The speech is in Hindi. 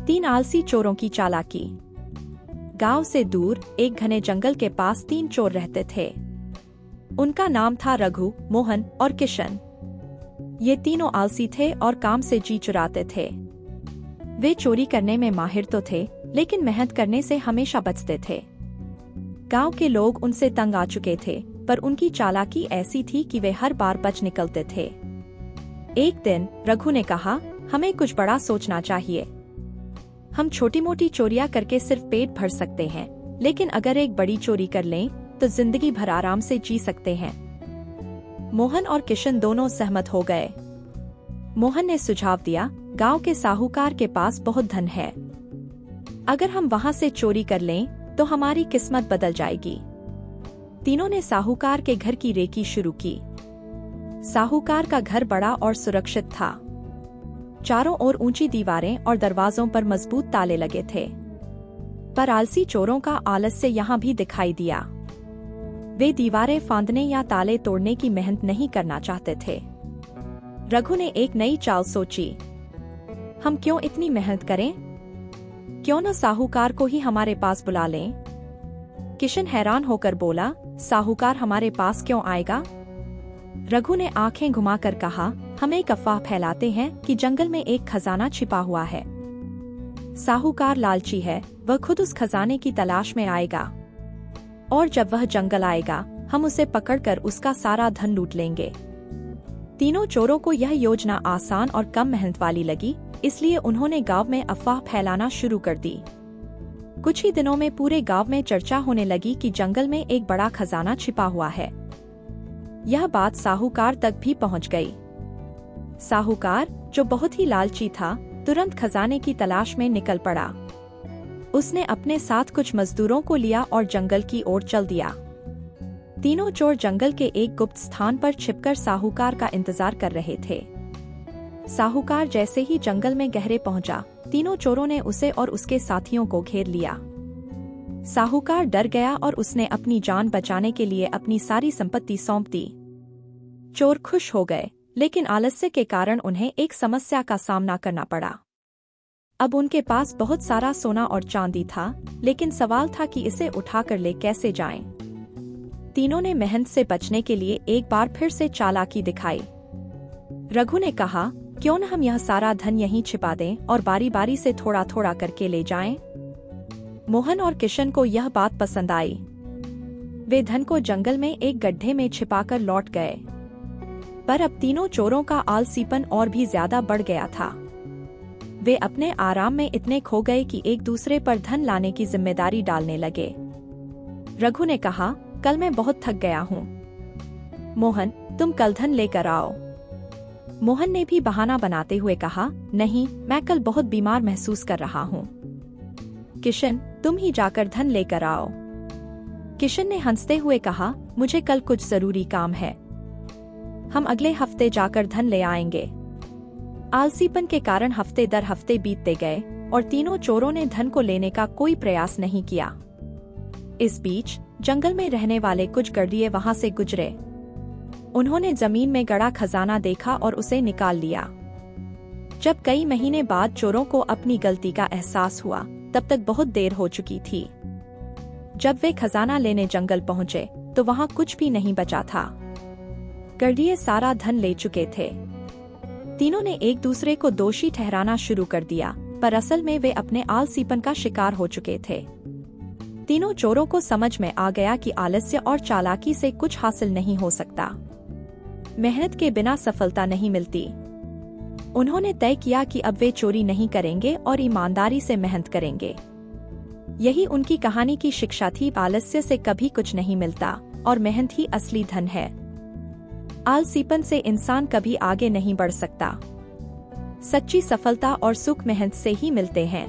3 आलसी चोरों की चालाकी। गांव से दूर एक घने जंगल के पास 3 चोर रहते थे। उनका नाम था रघु, मोहन और किशन। ये तीनों आलसी थे और काम से जी चुराते थे। वे चोरी करने में माहिर तो थे, लेकिन मेहनत करने से हमेशा बचते थे। गांव के लोग उनसे तंग आ चुके थे, पर उनकी चालाकी ऐसी थी कि वे हर बार बच निकलते थे। एक दिन रघु ने कहा, हमें कुछ बड़ा सोचना चाहिए। हम छोटी मोटी चोरियां करके सिर्फ पेट भर सकते हैं, लेकिन अगर एक बड़ी चोरी कर लें तो जिंदगी भर आराम से जी सकते हैं। मोहन और किशन दोनों सहमत हो गए। मोहन ने सुझाव दिया, गांव के साहूकार के पास बहुत धन है। अगर हम वहां से चोरी कर लें तो हमारी किस्मत बदल जाएगी। तीनों ने साहूकार के घर की रेकी शुरू की। साहूकार का घर बड़ा और सुरक्षित था। चारों ओर ऊंची दीवारें और दरवाजों पर मजबूत ताले लगे थे। पर आलसी चोरों का आलस्य यहाँ भी दिखाई दिया। वे दीवारें फांदने या ताले तोड़ने की मेहनत नहीं करना चाहते थे। रघु ने एक नई चाल सोची। हम क्यों इतनी मेहनत करें? क्यों न साहूकार को ही हमारे पास बुला लें? किशन हैरान होकर बोला, साहूकार हमारे पास क्यों आएगा? रघु ने आंखें घुमाकर कहा, हम एक अफवाह फैलाते हैं कि जंगल में एक खजाना छिपा हुआ है। साहूकार लालची है, वह खुद उस खजाने की तलाश में आएगा, और जब वह जंगल आएगा हम उसे पकड़कर उसका सारा धन लूट लेंगे। तीनों चोरों को यह योजना आसान और कम मेहनत वाली लगी, इसलिए उन्होंने गांव में अफवाह फैलाना शुरू कर दी। कुछ ही दिनों में पूरे गांव में चर्चा होने लगी कि जंगल में एक बड़ा खजाना छिपा हुआ है। यह बात साहूकार तक भी पहुंच गई। साहूकार, जो बहुत ही लालची था, तुरंत खजाने की तलाश में निकल पड़ा। उसने अपने साथ कुछ मजदूरों को लिया और जंगल की ओर चल दिया। तीनों चोर जंगल के एक गुप्त स्थान पर छिपकर साहूकार का इंतजार कर रहे थे। साहूकार जैसे ही जंगल में गहरे पहुंचा, तीनों चोरों ने उसे और उसके साथियों को घेर लिया। साहूकार डर गया और उसने अपनी जान बचाने के लिए अपनी सारी संपत्ति सौंप दी। चोर खुश हो गए, लेकिन आलस्य के कारण उन्हें एक समस्या का सामना करना पड़ा। अब उनके पास बहुत सारा सोना और चांदी था, लेकिन सवाल था कि इसे उठाकर ले कैसे जाएं। तीनों ने मेहनत से बचने के लिए एक बार फिर से चालाकी दिखाई। रघु ने कहा, क्यों न हम यह सारा धन यहीं छिपा दें और बारी बारी से थोड़ा थोड़ा करके ले जाएं? मोहन और किशन को यह बात पसंद आई। वे धन को जंगल में एक गड्ढे में छिपाकर लौट गए। पर अब तीनों चोरों का आलसीपन और भी ज्यादा बढ़ गया था। वे अपने आराम में इतने खो गए कि एक दूसरे पर धन लाने की जिम्मेदारी डालने लगे। रघु ने कहा, कल मैं बहुत थक गया हूँ। मोहन, तुम कल धन लेकर आओ। मोहन ने भी बहाना बनाते हुए कहा, नहीं, मैं कल बहुत बीमार महसूस कर रहा हूँ। किशन, तुम ही जाकर धन लेकर आओ। किशन ने हंसते हुए कहा, मुझे कल कुछ जरूरी काम है। हम अगले हफ्ते जाकर धन ले आएंगे। आलसीपन के कारण हफ्ते दर हफ्ते बीतते गए और तीनों चोरों ने धन को लेने का कोई प्रयास नहीं किया। इस बीच जंगल में रहने वाले कुछ गडरिये वहां से गुजरे। उन्होंने जमीन में गड़ा खजाना देखा और उसे निकाल लिया। जब कई महीने बाद चोरों को अपनी गलती का एहसास हुआ, तब तक बहुत देर हो चुकी थी। जब वे खजाना लेने जंगल पहुंचे तो वहां कुछ भी नहीं बचा था। गडरिये सारा धन ले चुके थे। तीनों ने एक दूसरे को दोषी ठहराना शुरू कर दिया, पर असल में वे अपने आलसीपन का शिकार हो चुके थे। तीनों चोरों को समझ में आ गया कि आलस्य और चालाकी से कुछ हासिल नहीं हो सकता। मेहनत के बिना सफलता नहीं मिलती। उन्होंने तय किया कि अब वे चोरी नहीं करेंगे और ईमानदारी से मेहनत करेंगे। यही उनकी कहानी की शिक्षा थी, आलस्य से कभी कुछ नहीं मिलता और मेहनत ही असली धन है। आलसीपन से इंसान कभी आगे नहीं बढ़ सकता। सच्ची सफलता और सुख मेहनत से ही मिलते हैं।